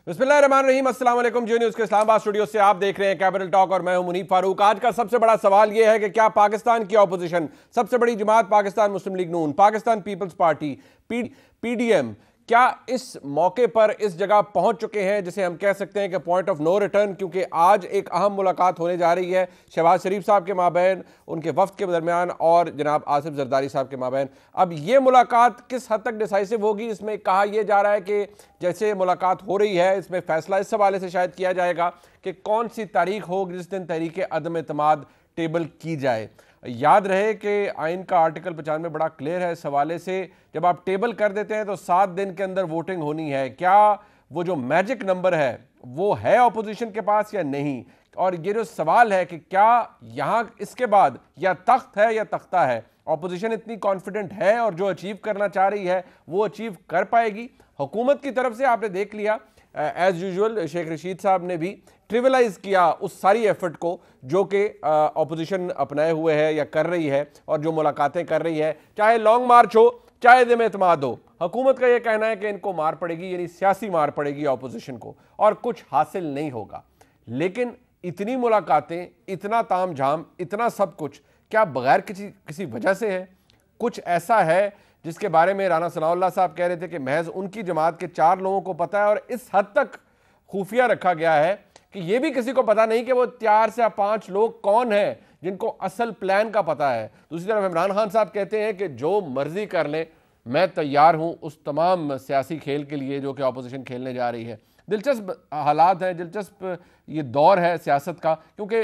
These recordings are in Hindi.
बिस्मिल्लाहिर्रहमानिर्रहीम, अस्सलाम वालेकुम। जियो न्यूज़ के इस्लामाबाद स्टूडियो से आप देख रहे हैं कैपिटल टॉक और मैं हूं मुनीब फारूक। आज का सबसे बड़ा सवाल यह है कि क्या पाकिस्तान की ऑपोजिशन, सबसे बड़ी जमात पाकिस्तान मुस्लिम लीग नून, पाकिस्तान पीपल्स पार्टी पीडीएम, क्या इस मौके पर इस जगह पहुंच चुके हैं जिसे हम कह सकते हैं कि पॉइंट ऑफ नो रिटर्न, क्योंकि आज एक अहम मुलाकात होने जा रही है शहबाज शरीफ साहब के माबैन, उनके वफ्द के दरमियान और जनाब आसिफ जरदारी साहब के माबैन। अब ये मुलाकात किस हद तक डिसाइसिव होगी, इसमें कहा यह जा रहा है कि जैसे मुलाकात हो रही है इसमें फैसला इस हवाले से शायद किया जाएगा कि कौन सी तारीख हो जिस दिन तहरीक अदम एतमाद टेबल की जाए। याद रहे कि आइन का आर्टिकल 95 बड़ा क्लियर है इस हवाले से, जब आप टेबल कर देते हैं तो 7 दिन के अंदर वोटिंग होनी है। क्या वो जो मैजिक नंबर है वो है अपोजिशन के पास या नहीं? और ये जो सवाल है कि क्या यहाँ इसके बाद या तख्त है या तख्ता है, अपोजिशन इतनी कॉन्फिडेंट है और जो अचीव करना चाह रही है वो अचीव कर पाएगी? हुकूमत की तरफ से आपने देख लिया एज यूजुअल शेख रशीद साहब ने भी ट्रिवलाइज किया उस सारी एफर्ट को जो कि अपोजिशन अपनाए हुए है या कर रही है और जो मुलाकातें कर रही है, चाहे लॉन्ग मार्च हो चाहे अदम एतमाद हो। हुकूमत का यह कहना है कि इनको मार पड़ेगी, यानी सियासी मार पड़ेगी अपोजिशन को, और कुछ हासिल नहीं होगा। लेकिन इतनी मुलाकातें, इतना ताम झाम, इतना सब कुछ क्या बगैर किसी वजह से है? कुछ ऐसा है जिसके बारे में राना सनाउल्लाह साहब कह रहे थे कि महज उनकी जमात के 4 लोगों को पता है और इस हद तक खुफिया रखा गया है कि यह भी किसी को पता नहीं कि वो 4 से 5 लोग कौन हैं जिनको असल प्लान का पता है। दूसरी तरफ इमरान खान साहब कहते हैं कि जो मर्जी कर ले, मैं तैयार हूं उस तमाम सियासी खेल के लिए जो कि अपोजिशन खेलने जा रही है। दिलचस्प हालात हैं, दिलचस्प ये दौर है सियासत का, क्योंकि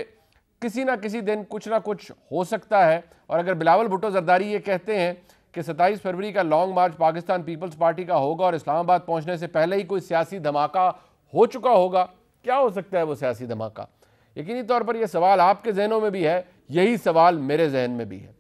किसी ना किसी दिन कुछ ना कुछ हो सकता है। और अगर बिलावल भुट्टो जरदारी ये कहते हैं कि 27 फरवरी का लॉन्ग मार्च पाकिस्तान पीपल्स पार्टी का होगा और इस्लामाबाद पहुंचने से पहले ही कोई सियासी धमाका हो चुका होगा, क्या हो सकता है वो सियासी धमाका? यकीनी तौर पर यह सवाल आपके जहनों में भी है, यही सवाल मेरे जहन में भी है।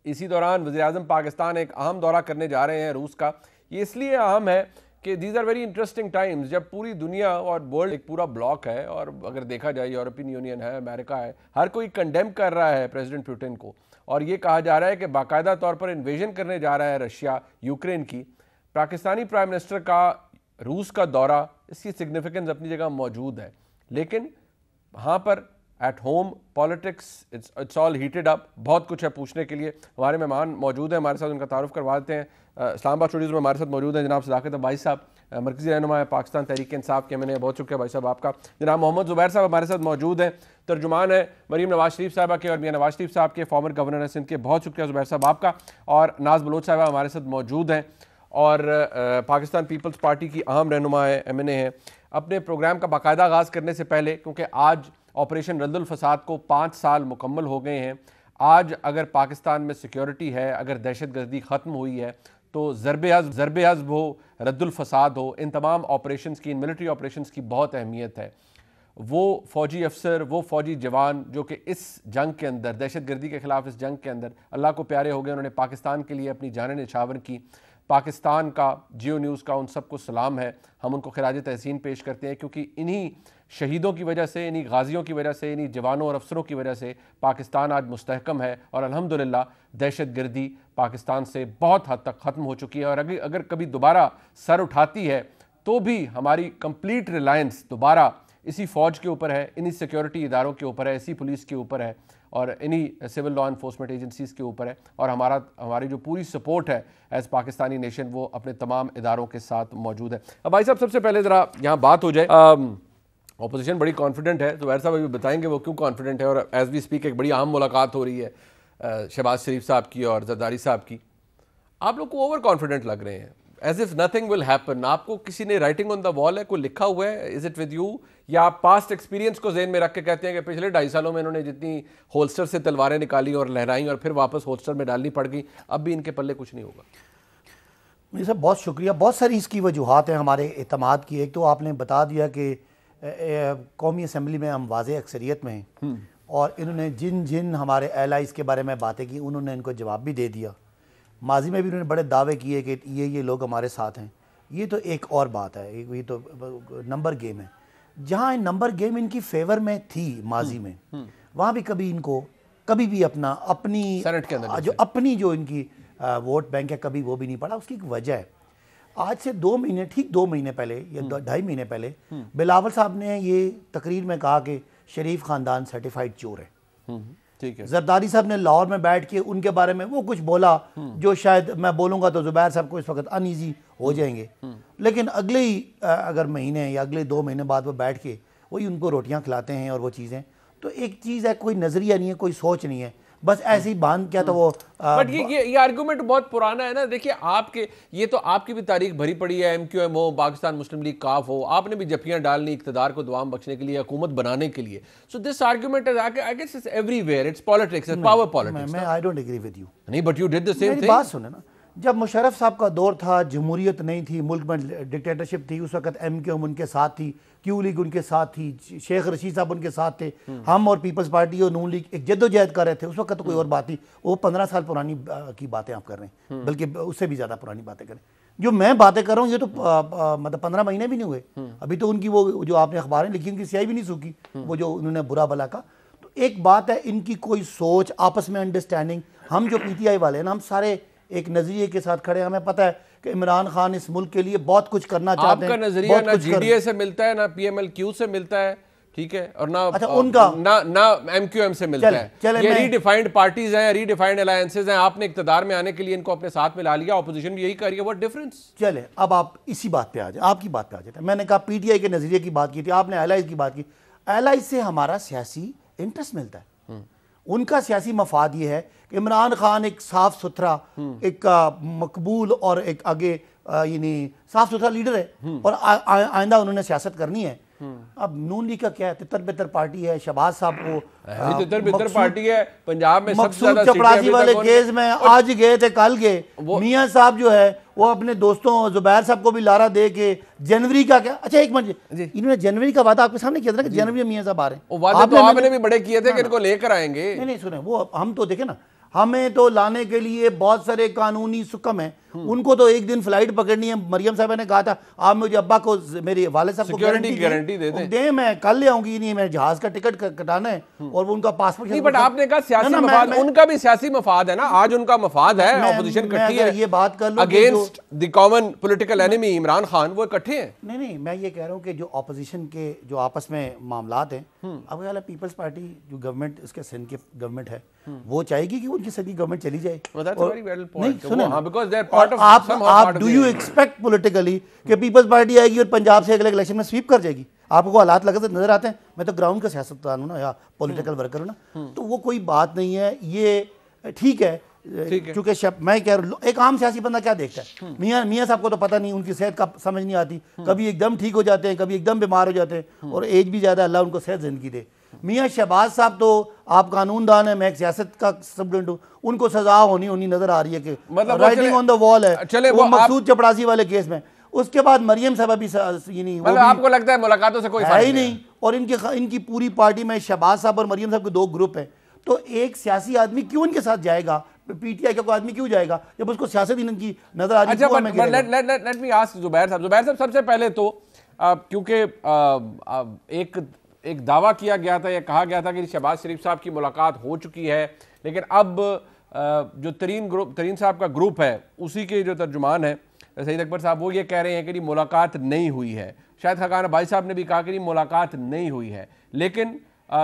इसी दौरान वज़ीर-ए-आज़म पाकिस्तान एक अहम दौरा करने जा रहे हैं रूस का। ये इसलिए अहम है कि these are very interesting times, जब पूरी दुनिया और वर्ल्ड एक पूरा ब्लॉक है, और अगर देखा जाए यूरोपियन यूनियन है, अमेरिका है, हर कोई कंडेम कर रहा है प्रेसिडेंट पुतिन को, और ये कहा जा रहा है कि बाकायदा तौर पर इन्वेजन करने जा रहा है रशिया यूक्रेन की। पाकिस्तानी प्राइम मिनिस्टर का रूस का दौरा, इसकी सिग्निफिकेंस अपनी जगह मौजूद है, लेकिन वहाँ पर at home politics it's all heated up. बहुत कुछ है पूछने के लिए। हमारे मेहमान मौजूद हैं हमारे साथ, उनका तारुफ करवा देते हैं। इस्लामाबाद स्टूडियोज़ में हमारे साथ मौजूद हैं जनाब सदाकत अब्बासी साहब, मरकज़ी रहनुमा पाकिस्तान तहरीक इंसाफ के। मैंने बहुत शुक्रिया भाई साहब आपका। जनाब मोहम्मद ज़ुबैर साहब हमारे साथ मौजूद हैं, तर्जुमान है मरीम नवाज शरीफ साहबा के और मियां नवाज शरीफ साहब के, फॉर्मर गवर्नर सिंध के। बहुत शुक्रिया ज़ुबैर साहब आपका। और नाज बलोच साहबा हमारे साथ मौजूद हैं और पाकिस्तान पीपल्स पार्टी की अहम रहनुमा है, MNA है। अपने प्रोग्राम का बाकायदा आगाज़ करने से पहले, क्योंकि आज ऑपरेशन रद्दुल फसाद को 5 साल मुकम्मल हो गए हैं, आज अगर पाकिस्तान में सिक्योरिटी है, अगर दहशतगर्दी ख़त्म हुई है, तो ज़रबे हज़्ब हो, रद्दुल फसाद हो, इन तमाम ऑपरेशंस की, इन मिलिट्री ऑपरेशंस की बहुत अहमियत है। वो फ़ौजी अफसर, वो फ़ौजी जवान जो कि इस जंग के अंदर, दहशतगर्दी के ख़िलाफ़ इस जंग के अंदर अल्लाह को प्यारे हो गए, उन्होंने पाकिस्तान के लिए अपनी जानें निछावर की। पाकिस्तान का, जियो न्यूज़ का उन सबको सलाम है। हम उनको खिराज तहसीन पेश करते हैं, क्योंकि इन्हीं शहीदों की वजह से, इन्हीं गाजियों की वजह से, इन्हीं जवानों और अफसरों की वजह से पाकिस्तान आज मुस्तहकम है और अल्हम्दुलिल्लाह दहशतगर्दी पाकिस्तान से बहुत हद तक ख़त्म हो चुकी है। और अगर कभी दोबारा सर उठाती है तो भी हमारी कंप्लीट रिलायंस दोबारा इसी फ़ौज के ऊपर है, इन्हीं सिक्योरिटी इदारों के ऊपर है, इसी पुलिस के ऊपर है और इन्हीं सिविल लॉ इन्फोर्समेंट एजेंसीज़ के ऊपर है। और हमारी जो पूरी सपोर्ट है एज़ पाकिस्तानी नेशन, वो अपने तमाम इदारों के साथ मौजूद है। अब भाई साहब, सबसे पहले ज़रा यहाँ बात हो जाए, अपोजिशन बड़ी कॉन्फिडेंट है, तो वैर साहब अभी बताएंगे वो क्यों कॉन्फिडेंट है। और एज़ वी स्पीक एक बड़ी अहम मुलाकात हो रही है शहबाज शरीफ साहब की और जरदारी साहब की। आप लोग को ओवर कॉन्फिडेंट लग रहे हैं, as if nothing will happen. आपको किसी ने राइटिंग ऑन द वॉल है, कोई लिखा हुआ है, इज इट विद यू, या आप पास्ट एक्सपीरियंस को जेहन में रख के कहते हैं कि पिछले 2.5 सालों में इन्होंने जितनी होल्स्टर से तलवारें निकाली और लहराई और फिर वापस होल्स्टर में डालनी पड़ गई, अब भी इनके पल्ले कुछ नहीं होगा? मेरे साहब बहुत शुक्रिया। बहुत सारी इसकी वजूहत हैं हमारे एतमाद की। एक तो आपने बता दिया कि कौमी असम्बली में हम वाज़ेह अक्सरियत में हैं और इन्होंने जिन जिन हमारे एलाइज़ के बारे में बातें की उन्होंने इनको जवाब भी दे दिया। माजी में भी उन्होंने बड़े दावे किए कि ये लोग हमारे साथ हैं। ये तो एक और बात है, ये तो नंबर गेम है। जहाँ नंबर गेम इनकी फेवर में थी माजी में, वहाँ भी कभी भी अपनी सेनेट के अंदर जो अपनी जो इनकी वोट बैंक है, कभी वो भी नहीं पड़ा। उसकी एक वजह है, आज से 2 महीने, ठीक 2 महीने पहले या 2.5 महीने पहले बिलावल साहब ने ये तकरीर में कहा कि शरीफ खानदान सर्टिफाइड चोर है। ठीक है। जरदारी साहब ने लाहौर में बैठ के उनके बारे में वो कुछ बोला जो शायद मैं बोलूँगा तो जुबैर साहब को इस वक्त अनईजी हो जाएंगे, लेकिन अगले ही अगर महीने या अगले 2 महीने बाद वो बैठ के वही उनको रोटियां खिलाते हैं और वो चीज़ें, तो एक चीज़ है, कोई नज़रिया नहीं है, कोई सोच नहीं है, बस ऐसे ही बांध क्या तो वो बट ये आर्गुमेंट बहुत पुराना है ना। देखिए आपके ये तो आपकी भी तारीख भरी पड़ी है, MQM हो, पाकिस्तान मुस्लिम लीग, काफ हो, आपने भी जप्पियां डालनी इक़्तिदार को दुआम बख्शने के लिए, हुकूमत बनाने के लिए। So this argument is I guess it's everywhere, it's politics, it's power politics. मैं I don't agree with you. नहीं, but you did the same thing. बात सुने ना, जब मुशर्रफ साहब का दौर था, जमहूरियत नहीं थी, मुल्क में डिक्टेटरशिप थी, उस वक्त MQM उनके साथ थी, क्यू लीग उनके साथ थी, शेख रशीद साहब उनके साथ थे, हम और पीपल्स पार्टी और नून लीग एक जद्दोजहद कर रहे थे। उस वक्त तो कोई और बात थी, वो 15 साल पुरानी की बातें आप कर रहे हैं, बल्कि उससे भी ज़्यादा पुरानी बातें करें। जो मैं बातें कर रहा हूँ ये तो मतलब 15 महीने भी नहीं हुए अभी तो। उनकी वो जो आपने अखबारें लिखी उनकी स्याही भी नहीं सूखी, वो जो उन्होंने बुरा भला का। तो एक बात है, इनकी कोई सोच, आपस में अंडरस्टैंडिंग। हम जो PTI वाले हैं ना, हम सारे एक नजरिए के साथ खड़े हैं। हमें पता है कि इमरान खान इस मुल्क के लिए बहुत कुछ करना चाहते हैं। आपका नजरिया ना GDA से मिलता है, ना PMLQ से मिलता है, ठीक है, और ना अच्छा उनका ना MQM से मिलता है। ये रीडिफाइंड पार्टीज हैं, रीडिफाइंड अलायंसेज हैं। आपने इक़्तिदार में आने के लिए इनको अपने साथ में ला लिया, ऑपोजिशन भी यही कर रही है। What difference? चले अब आप इसी बात पे आ जाए, आपकी बात पे आ जाते हैं। मैंने कहा PTI के नजरिए की बात की थी, आपने एलाइज की बात की। एलाइज से हमारा सियासी इंटरेस्ट मिलता है। उनका सियासी मफाद ये है कि इमरान खान एक साफ सुथरा, एक मकबूल और एक आगे यानी साफ सुथरा लीडर है और आइंदा उन्होंने सियासत करनी है। अब नून लीग का क्या है, तितर बितर पार्टी है। शहबाज साहब को तितर बितर पार्टी है, पंजाब में सबसे ज्यादा चपरासी वाले केस में आज गए थे, कल गए। मियां साहब जो है वो अपने दोस्तों जुबैर साहब को भी लारा दे के जनवरी का क्या, अच्छा एक मिनट, इन्होंने जनवरी का वादा आपके सामने किया था कि जनवरी में मियां साहब आ रहे हैं। वादे तो आपने भी बड़े किए थे कि इनको लेकर आएंगे। नहीं सुने, वो हम तो देखे ना, हमें तो लाने के लिए बहुत सारे कानूनी सुकम है। उनको तो एक दिन फ्लाइट पकड़नी है। मरियम साहब ने कहा था आप मुझे अब्बा को, मेरे वाले साहब को गारंटी दे, मैं कल ले आऊंगी। नहीं, मैं जहाज का टिकट कटाना है और वो उनका पासपोर्ट नहीं। बट आपने कहा सियासी मफाद, उनका भी सियासी मफाद है ना। आज उनका मफाद है, ऑपोजिशन इकट्ठी है, ये बात कर लो against the common political enemy Imran Khan, वो इकट्ठे हैं। नहीं, मैं ये कह रहा हूँ कि जो ऑपोजिशन के जो आपस में मामलात हैं, अब ख्याल है पीपल्स पार्टी जो गवर्नमेंट, इसके सिंध की गवर्नमेंट है, वो चाहेगी कि उनकी सभी गवर्नमेंट चली जाए। आप डू यू एक्सपेक्ट पॉलिटिकली कि पीपल्स पार्टी आएगी और पंजाब से अगले इलेक्शन में स्वीप कर जाएगी? आपको हालात लगे नजर आते हैं। मैं तो ग्राउंड का सियासतदान हूँ ना, या पॉलिटिकल वर्कर हूँ ना, तो वो कोई बात नहीं है। ये ठीक है, चूंकि मैं कह रहा हूँ एक आम सियासी बंदा क्या देखता है, मियाँ साहब को तो पता नहीं, उनकी सेहत का समझ नहीं आती, कभी एकदम ठीक हो जाते हैं, कभी एकदम बीमार हो जाते हैं, और एज भी ज़्यादा, अल्लाह उनको सेहत जिंदगी दे। मियाँ शहबाज साहब तो आप कानूनदान है, मैं एक सियासत का स्टूडेंट हूँ, उनको सजा होनी नजर आ रही है कि मतलब राइटिंग ऑन द वॉल है। चले वो मकसूद चपरासी वाले केस में, उसके बाद मरियम साहब भी मतलब आपको लगता है मुलाकातों से कोई है ही नहीं। और इनकी पूरी पार्टी में शहबाज साहब और मरियम साहब के 2 ग्रुप हैं। तो एक सियासी आदमी क्यों इनके साथ जाएगा? PTI का कोई आदमी क्यों जाएगा जब उसको सियासत इनकी नजर आ रही है? अच्छा, लेट मी आस्क जुबैर साहब सबसे पहले तो क्योंकि एक दावा किया गया था, या कहा गया था कि शहबाज शरीफ साहब की मुलाकात हो चुकी है, लेकिन अब जो तरीन साहब का ग्रुप है, उसी के जो तर्जुमान है सईद अकबर साहब, वो ये कह रहे हैं कि मुलाकात नहीं हुई है। शायद खाकान भाई साहब ने भी कहा कि मुलाकात नहीं हुई है, लेकिन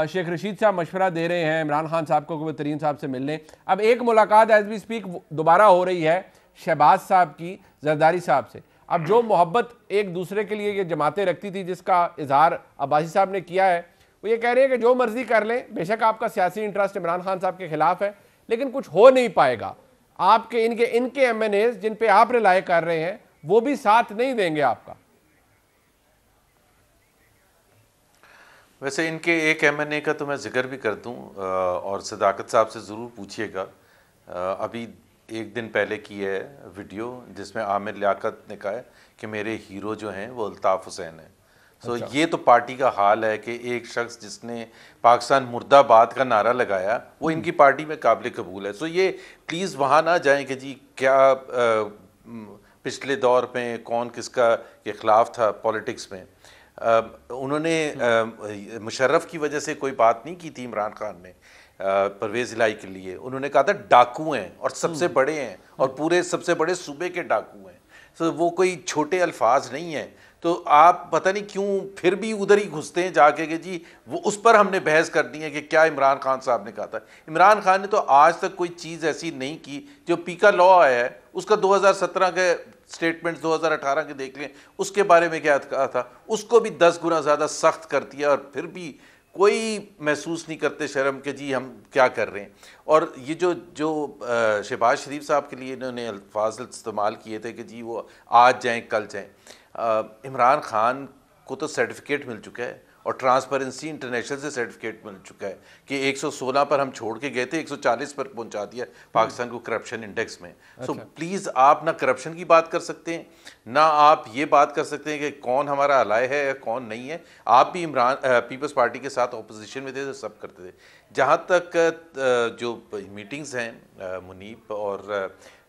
शेख रशीद साहब मशवरा दे रहे हैं इमरान खान साहब को कि वो तरीन साहब से मिलने। अब एक मुलाकात एज वी स्पीक दोबारा हो रही है शहबाज साहब की जरदारी साहब से। अब जो मोहब्बत एक दूसरे के लिए ये जमातें रखती थी, जिसका इजहार अब्बासी साहब ने किया है, वो ये कह रहे हैं कि जो मर्जी कर लें, बेशक आपका सियासी इंटरेस्ट इमरान खान साहब के खिलाफ है, लेकिन कुछ हो नहीं पाएगा। आपके इनके MNAs जिन पे आप रिलाय कर रहे हैं, वो भी साथ नहीं देंगे आपका। वैसे इनके एक MNA का तो मैं जिक्र भी कर दूं, और सदाकत साहब से ज़रूर पूछिएगा। अभी एक दिन पहले की है वीडियो जिसमें आमिर लियाकत ने कहा है कि मेरे हीरो जो हैं वो अल्ताफ़ हुसैन हैं। सो ये तो पार्टी का हाल है कि एक शख्स जिसने पाकिस्तान मुर्दाबाद का नारा लगाया वो इनकी पार्टी में काबिल कबूल है। सो ये प्लीज़ वहाँ ना जाएं कि जी क्या पिछले दौर में कौन किसका के ख़िलाफ़ था पॉलिटिक्स में। उन्होंने मुशर्रफ की वजह से कोई बात नहीं की थी इमरान खान ने परवेज़ इलाही के लिए। उन्होंने कहा था डाकू हैं और सबसे बड़े हैं और पूरे सबसे बड़े सूबे के डाकू हैं। तो वो कोई छोटे अल्फाज नहीं है। तो आप पता नहीं क्यों फिर भी उधर ही घुसते हैं जाके कि जी वो उस पर हमने बहस करनी है कि क्या इमरान खान साहब ने कहा था। इमरान खान ने तो आज तक कोई चीज़ ऐसी नहीं की। जो पीका लॉ आया है उसका 2017 के स्टेटमेंट्स 2018 के देख लें, उसके बारे में क्या कहा था, उसको भी 10 गुना ज़्यादा सख्त कर दिया और फिर भी कोई महसूस नहीं करते शर्म के जी हम क्या कर रहे हैं। और ये जो शहबाज शरीफ साहब के लिए इन्होंने अल्फाज इस्तेमाल किए थे कि जी वो आज जाएं कल जाएं, इमरान खान को तो सर्टिफिकेट मिल चुका है और ट्रांसपेरेंसी इंटरनेशनल से सर्टिफिकेट मिल चुका है कि 116 पर हम छोड़ के गए थे, 140 पर पहुंचा दिया पाकिस्तान को करप्शन इंडेक्स में। सो प्लीज़ आप ना करप्शन की बात कर सकते हैं, ना आप ये बात कर सकते हैं कि कौन हमारा अलाय है या कौन नहीं है। आप भी इमरान पीपल्स पार्टी के साथ अपोजिशन में थे तो सब करते थे। जहाँ तक जो मीटिंग्स हैं मुनीब और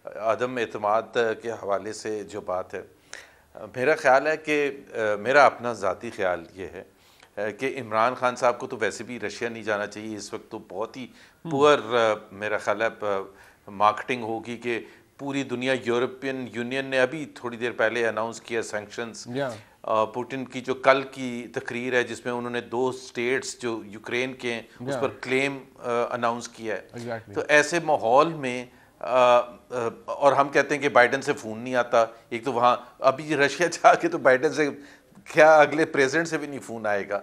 अदम एतमाद के हवाले से जो बात है, मेरा ख्याल है कि मेरा अपना ज़ाती ख्याल ये है कि इमरान खान साहब को तो वैसे भी रशिया नहीं जाना चाहिए इस वक्त। तो बहुत ही पुअर मेरा ख्याल है मार्केटिंग होगी कि पूरी दुनिया, यूरोपियन यूनियन ने अभी थोड़ी देर पहले अनाउंस किया सैंक्शंस। पुतिन की जो कल की तकरीर है जिसमें उन्होंने 2 स्टेट्स जो यूक्रेन के हैं उस पर क्लेम अनाउंस किया है। तो ऐसे माहौल में और हम कहते हैं कि बाइडन से फ़ोन नहीं आता। एक तो वहाँ अभी रशिया जाके तो बाइडन से क्या अगले प्रेसिडेंट से भी नहीं फ़ोन आएगा।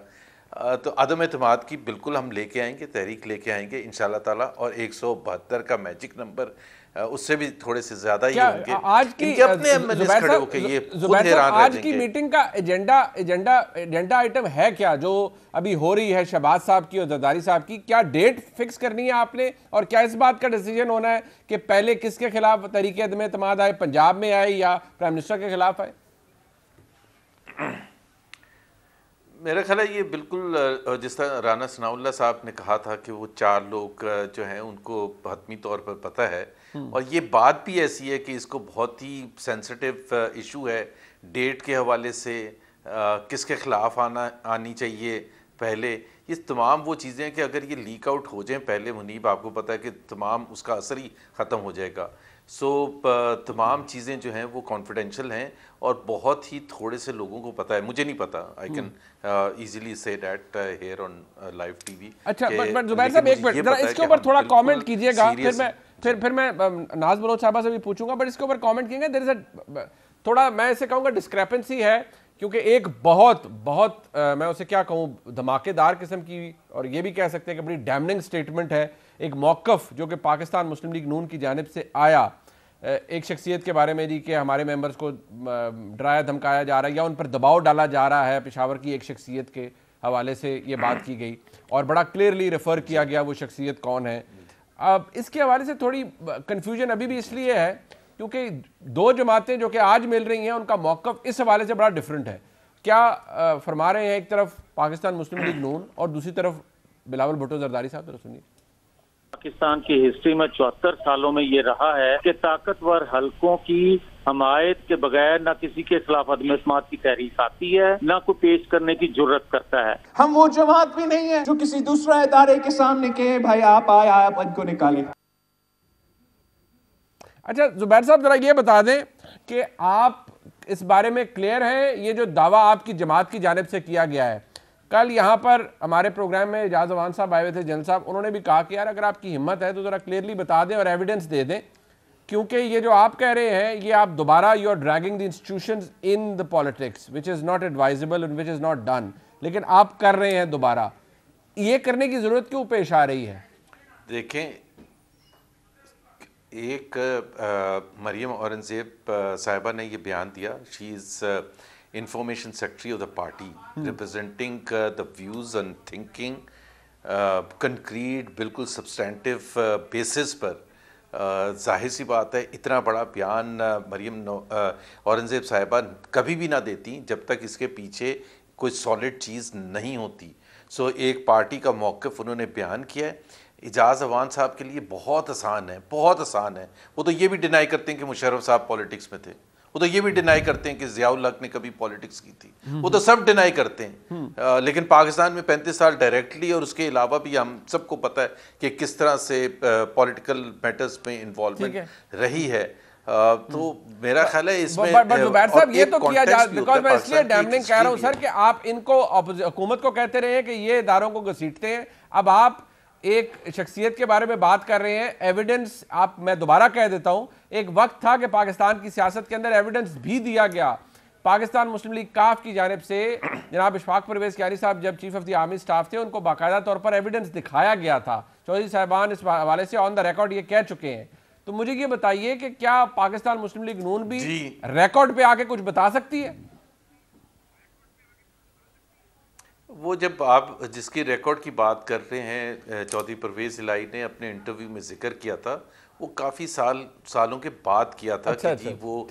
तो अदम एतमाद की बिल्कुल हम लेके आएंगे, तहरीक लेके आएंगे इंशाल्लाह ताला। और 172 का मैजिक नंबर उससे भी थोड़े से ज़्यादा ही होंगे। आज की अपने एमएलए खड़े होकर ये खुद हैरान रह आज की मीटिंग का एजेंडा आइटम है क्या जो अभी हो रही है शहबाज साहब की और जरदारी साहब की? क्या डेट फिक्स करनी है आपने और क्या इस बात का डिसीजन होना है कि पहले किसके खिलाफ तहरीक अदम एतमाद आए, पंजाब में आए या प्राइम मिनिस्टर के खिलाफ आए? मेरा ख्याल है ये बिल्कुल जिस तरह राना सनाउल्लाह साहब ने कहा था कि वो 4 लोग जो हैं उनको हतमी तौर पर पता है। और ये बात भी ऐसी है कि इसको बहुत ही सेंसिटिव इशू है डेट के हवाले से, किसके ख़िलाफ़ आनी चाहिए पहले। ये तमाम वो चीज़ें कि अगर ये लीक आउट हो जाएं पहले मुनीब, आपको पता है कि तमाम उसका असर ही ख़त्म हो जाएगा। सो तमाम चीज़ें जो हैं वो कॉन्फिडेंशियल हैं और बहुत ही थोड़े से लोगों को पता है। मुझे नहीं पता, I can easily say that here on live TV. अच्छा, बट जुबैर साहब एक मिनट जरा इसके ऊपर थोड़ा कमेंट कीजिएगा, फिर मैं नाज बलोच साहबा से भी पूछूंगा, बट इसके ऊपर कमेंट किएंगे। देयर इज अ थोड़ा मैं ऐसे कहूँगा डिस्क्रेपेंसी है, क्योंकि एक बहुत मैं उसे क्या कहूँ धमाकेदार किस्म की और ये भी कह सकते हैं कि बड़ी डैमनिंग स्टेटमेंट है, एक मौक़िफ़ जो कि पाकिस्तान मुस्लिम लीग नून की जानिब से आया एक शख्सियत के बारे में जी कि हमारे मेंबर्स को डराया धमकाया जा रहा है या उन पर दबाव डाला जा रहा है। पेशावर की एक शख्सियत के हवाले से ये बात की गई और बड़ा क्लियरली रेफ़र किया गया वो शख्सियत कौन है। अब इसके हवाले से थोड़ी कन्फ्यूजन अभी भी इसलिए है क्योंकि 2 जमातें जो कि आज मिल रही हैं उनका मौक़िफ़ इस हवाले से बड़ा डिफरेंट है। क्या फरमा रहे हैं एक तरफ पाकिस्तान मुस्लिम लीग नून और दूसरी तरफ बिलावल भुट्टो जरदारी साहब? तो सुनिए। पाकिस्तान की हिस्ट्री में 74 सालों में ये रहा है कि ताकतवर हलकों की हमायत के बगैर ना किसी के खिलाफ अदम एतमाद की तहरीक आती है, ना कोई पेश करने की जुर्रत करता है। हम वो जमात भी नहीं है जो किसी दूसरा इदारे के सामने कहे भाई आप आए आप इनको निकालें। अच्छा जुबैर साहब जरा ये बता दें कि आप इस बारे में क्लियर हैं, ये जो दावा आपकी जमात की जानिब से किया गया है? कल यहाँ पर हमारे प्रोग्राम में एजाज अवान साहब आए हुए थे, जनरल साहब, उन्होंने भी कहा कि यार अगर आपकी हिम्मत है तो ज़रा क्लियरली बता दें और एविडेंस दे दें, क्योंकि ये जो आप कह रहे हैं ये आप दोबारा you are dragging the institutions in the politics which is not advisable and which is not done, लेकिन आप कर रहे हैं दोबारा। ये करने की ज़रूरत क्यों पेश आ रही है? देखें, एक मरियम औरंगज़ेब साहिबा ने ये बयान दिया, she is information secretary of the party representing the views and thinking concrete बिल्कुल सब्सटेंटिव बेसिस पर। जाहिर सी बात है इतना बड़ा बयान मरियम औरंगज़ेब साहिबा कभी भी ना देती जब तक इसके पीछे कोई सॉलिड चीज़ नहीं होती। सो एक पार्टी का मौक़िफ़ उन्होंने बयान किया है। एजाज अवान साहब के लिए बहुत आसान है, बहुत आसान है। वो तो ये भी डिनाई करते हैं कि मुशर्रफ साहब पॉलिटिक्स में थे, वो तो ये भी डिनाई करते हैं कि ज़ियाउल हक ने कभी पॉलिटिक्स की थी, वो तो सब डिनाई करते हैं। लेकिन पाकिस्तान में 35 साल डायरेक्टली और उसके अलावा भी हम सबको पता है कि किस तरह से पॉलिटिकल मैटर्स में इन्वॉल्वमेंट रही है। तो मेरा ख्याल है इसमें जुबैर साहब ये तो किया जा, बिकॉज मैं इसलिए डैमलिंग कह रहा हूं सर कि आप इनको हुकूमत को कहते रहे हैं कि ये इदारों को घसीटते हैं, अब आप एक शख्सियत के बारे में बात कर रहे हैं, एविडेंस आप, मैं दोबारा कह देता हूं, एक वक्त था कि पाकिस्तान की सियासत के अंदर एविडेंस भी दिया गया। पाकिस्तान मुस्लिम लीग काफ की जानिब से जनाब इशफाक परवेज कियानी साहब जब chief of the army staff थे, उनको बाकायदा तौर पर एविडेंस दिखाया गया था। चौधरी साहबान इस हवाले से ऑन द रिकॉर्ड ये कह चुके हैं। तो मुझे ये बताइए कि क्या पाकिस्तान मुस्लिम लीग नून भी रिकॉर्ड पे आके कुछ बता सकती है? वो जब आप जिसकी रिकॉर्ड की बात कर रहे हैं, चौधरी परवेज इलाही ने अपने इंटरव्यू में जिक्र किया था, वो काफ़ी सालों के बाद किया था। अच्छा, कि वो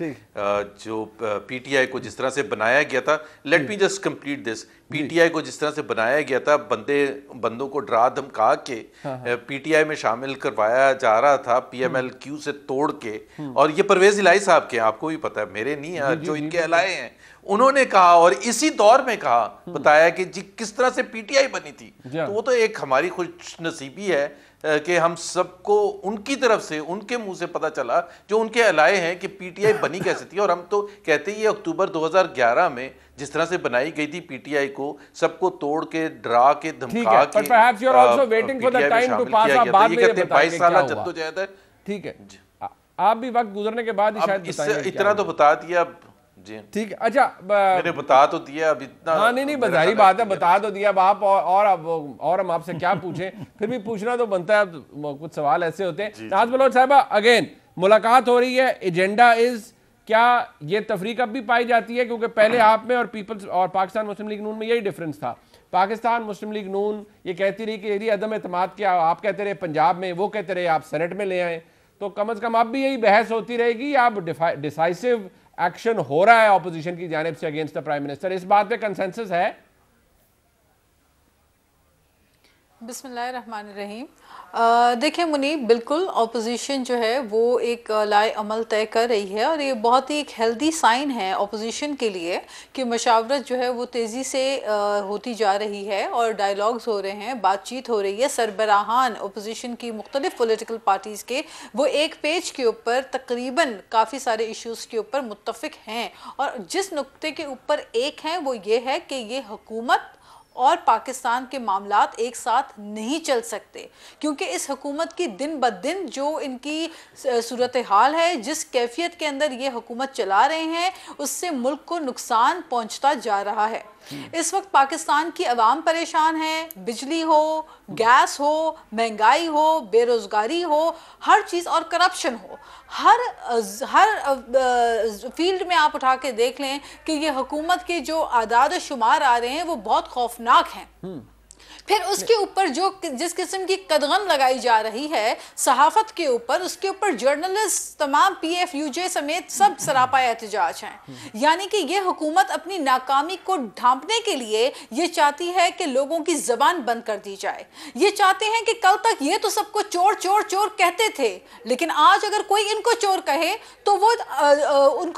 जो पीटीआई को जिस तरह से बनाया गया था, let me just complete this, PTI को जिस तरह से बनाया गया था, बंदों को डरा धमका के पीटीआई में शामिल करवाया जा रहा था, पीएमएलक्यू से तोड़ के। और ये परवेज इलाही साहब के, आपको भी पता है, मेरे नहीं, जो इनके अलाए हैं, उन्होंने कहा और इसी दौर में कहा, बताया कि जी किस तरह से पीटीआई बनी थी। तो वो तो एक हमारी खुशनसीबी है कि हम सबको उनकी तरफ से, उनके मुंह से पता चला जो उनके अलाए हैं कि पीटीआई बनी कैसे थी। और हम तो कहते ही अक्टूबर 2011 में जिस तरह से बनाई गई थी पीटीआई को, सबको तोड़ के, डरा के, धमका के, 22 साल जद्दोजहद है। ठीक है, आप भी वक्त गुजरने के बाद ही शायद इससे इतना तो बता दिया जी। ठीक है, अच्छा मैंने बता तो दिया, अब इतना, हाँ नहीं बजारी बात है, बता तो दिया अब आप, और हम आपसे क्या पूछें, फिर भी पूछना तो बनता है, कुछ सवाल ऐसे होते हैं। नाज बलोच साहबा, अगेन मुलाकात हो रही है, एजेंडा इज, क्या ये तफरीक अब भी पाई जाती है? क्योंकि पहले आप में और पीपल्स और पाकिस्तान मुस्लिम लीग नून में यही डिफरेंस था। पाकिस्तान मुस्लिम लीग नून ये कहती रही कि यदि अदम एतमाद किया, आप कहते रहे पंजाब में, वो कहते रहे आप सेनेट में ले आए, तो कम से कम अब भी यही बहस होती रहेगी, आप डिसाइसिव एक्शन हो रहा है ऑपोजिशन की जानिब से अगेंस्ट द प्राइम मिनिस्टर, इस बात पे कंसेंसस है? बिस्मिल्लाहिर्रहमानिर्रहीम। देखिए मुनीब, बिल्कुल ऑपोजिशन जो है वो एक लाए अमल तय कर रही है और ये बहुत ही एक हेल्दी साइन है ऑपोजिशन के लिए कि मशावरत जो है वो तेज़ी से होती जा रही है और डायलॉग्स हो रहे हैं, बातचीत हो रही है। सरबराहान ऑपोजिशन की मुख्तलिफ पॉलिटिकल पार्टीज़ के वो एक पेज के ऊपर तकरीबन काफ़ी सारे इश्यूज़ के ऊपर मुत्तफ़िक हैं और जिस नुक्ते के ऊपर एक हैं वो ये है कि ये हुकूमत और पाकिस्तान के मामलात एक साथ नहीं चल सकते, क्योंकि इस हुकूमत की दिन ब दिन जो इनकी सूरत हाल है, जिस कैफियत के अंदर ये हुकूमत चला रहे हैं, उससे मुल्क को नुकसान पहुंचता जा रहा है। इस वक्त पाकिस्तान की आवाम परेशान है, बिजली हो, गैस हो, महंगाई हो, बेरोज़गारी हो, हर चीज़, और करप्शन हो, हर फील्ड में आप उठा के देख लें कि ये हुकूमत के जो आदाद शुमार आ रहे हैं वो बहुत खौफनाक हैं। फिर उसके ऊपर जो जिस किस्म की कदगन लगाई जा रही है सहाफ़त के ऊपर, उसके ऊपर जर्नलिस्ट तमाम PFUJ समेत सब सरापा एहतजाज हैं। यानी कि ये हुकूमत अपनी नाकामी को ढांपने के लिए ये चाहती है कि लोगों की ज़बान बंद कर दी जाए। ये चाहते हैं कि कल तक ये तो सबको चोर चोर चोर कहते थे, लेकिन आज अगर कोई इनको चोर कहे तो वो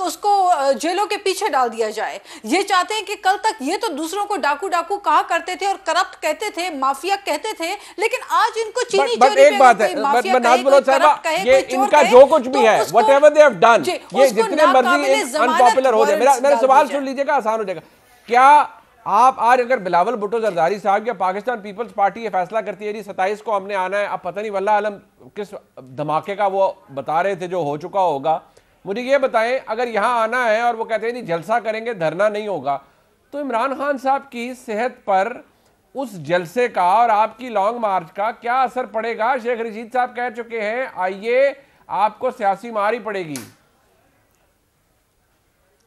उसको जेलों के पीछे डाल दिया जाए। ये चाहते हैं कि कल तक ये तो दूसरों को डाकू डाकू कहा करते थे और करप्ट कहते थे, माफिया कहते थे, लेकिन आज इनको चीनी चोरी एक बात है, ये इनका जो कुछ भी है, व्हाटएवर दे हैव डन, ये जितने मर्जी अनपॉपुलर हो जाए, मेरा सवाल सुन लीजिएगा, आसान हो जाएगा। क्या आप आज अगर बिलावल भुट्टो जरदारी साहब या पाकिस्तान पीपल्स पार्टी ये फैसला करती है जी 27 को हमने आना है, अब पता नहीं वल्लाह आलम किस धमाके का वो बता रहे थे जो हो चुका होगा, मुझे ये बताएं, अगर यहाँ आना है और वो कहते हैं जी जलसा करेंगे, धरना नहीं होगा, तो इमरान खान साहब की सेहत पर उस जलसे का और आपकी लॉन्ग मार्च का क्या असर पड़ेगा? शेख रशीद साहब कह चुके हैं आइए आपको सियासी मार ही पड़ेगी।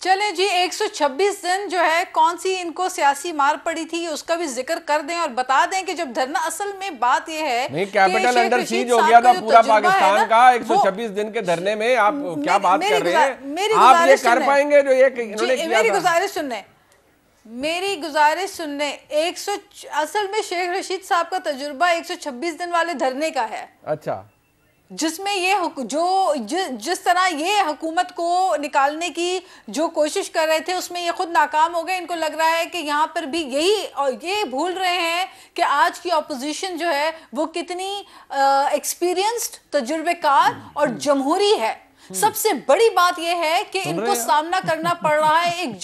चलें जी, 126 दिन जो है कौन सी इनको सियासी मार पड़ी थी उसका भी जिक्र कर दें और बता दें कि जब धरना, असल में बात यह है नहीं, कैपिटल अंडर सीज हो गया था पूरा पाकिस्तान का, 126 दिन के धरने में आप क्या बात कर रहे हैं? आप ये कर पाएंगे जो ये इन्होंने किया था? मेरी गुजारिश सुनने, मेरी गुजारिश सुनने, 100 असल में शेख रशीद साहब का तजुर्बा 126 दिन वाले धरने का है। अच्छा, जिसमें ये जिस तरह ये हुकूमत को निकालने की जो कोशिश कर रहे थे उसमें ये खुद नाकाम हो गए। इनको लग रहा है कि यहाँ पर भी यही, और ये भूल रहे हैं कि आज की अपोजिशन जो है वो कितनी एक्सपीरियंस्ड, तजुर्बेकार और जमहूरी है। सबसे बड़ी बात यह है कि इनको सामना करना पड़ रहा है एक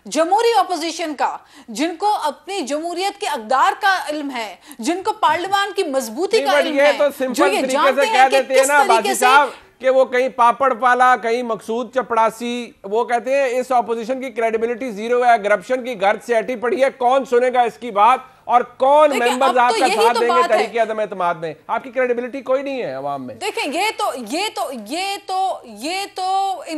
जमहूरी ऑपोजिशन का, जिनको अपनी जमहूरियत के अक़दार का इल्म है, जिनको पार्लियामान की मजबूती का इल्म है, तो सिंपल तरीके से कह देते हैं ना बाजी साहब कि वो कहीं पापड़ पाला, कहीं मकसूद चपड़ासी। वो कहते हैं इस ऑपोजिशन की क्रेडिबिलिटी जीरो है, करप्शन की गर्द से अटी पड़ी है, कौन सुनेगा इसकी बात और कौन मेंबर्स आपका साथ देंगे तहरीक अदम एतमाद में? आपकी क्रेडिबिलिटी कोई नहीं है अवाम में। देखें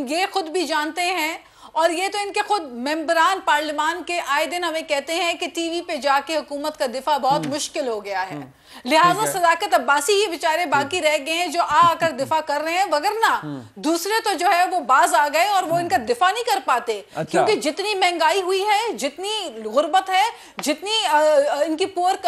ये खुद भी जानते हैं और ये तो इनके खुद मेंबरान पार्लियामान के आए दिन हमें कहते हैं कि टीवी पे जाके हुकूमत का दिफा बहुत मुश्किल हो गया है, लिहाजा सदाकत अब्बासी ही बेचारे बाकी रह गए हैं जो आकर दिफा कर रहे हैं, वगरना दूसरे तो जो है वो बाज आ गए और वो इनका दिफा नहीं कर पाते। क्योंकि जितनी महंगाई हुई है, जितनी गुर्बत है, जितनी इनकी पुअर